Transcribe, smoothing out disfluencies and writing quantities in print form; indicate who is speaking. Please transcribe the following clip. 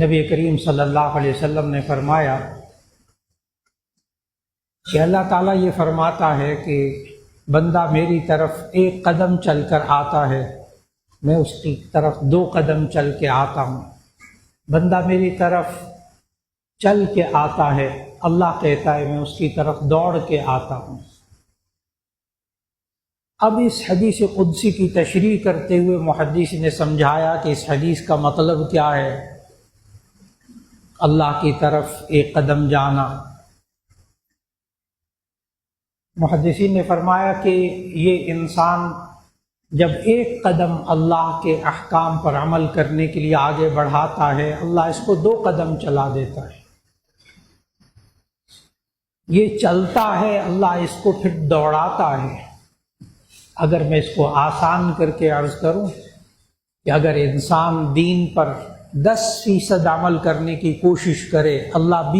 Speaker 1: نبی کریم صلی اللہ علیہ وسلم نے فرمایا کہ اللہ تعالیٰ یہ فرماتا ہے کہ بندہ میری طرف ایک قدم چل کر آتا ہے، میں اس کی طرف 2 قدم چل کے آتا ہوں۔ بندہ میری طرف چل کے آتا ہے، اللہ کہتا ہے میں اس کی طرف دوڑ کے آتا ہوں۔ اب اس حدیث قدسی کی تشریح کرتے ہوئے محدث نے سمجھایا کہ اس حدیث کا مطلب کیا ہے۔ اللہ کی طرف ایک قدم جانا، محدثین نے فرمایا کہ یہ انسان جب ایک قدم اللہ کے احکام پر عمل کرنے کے لیے آگے بڑھاتا ہے، اللہ اس کو 2 قدم چلا دیتا ہے۔ یہ چلتا ہے، اللہ اس کو پھر دوڑاتا ہے۔ اگر میں اس کو آسان کر کے عرض کروں کہ اگر انسان دین پر 10% عمل کرنے کی کوشش کرے، اللہ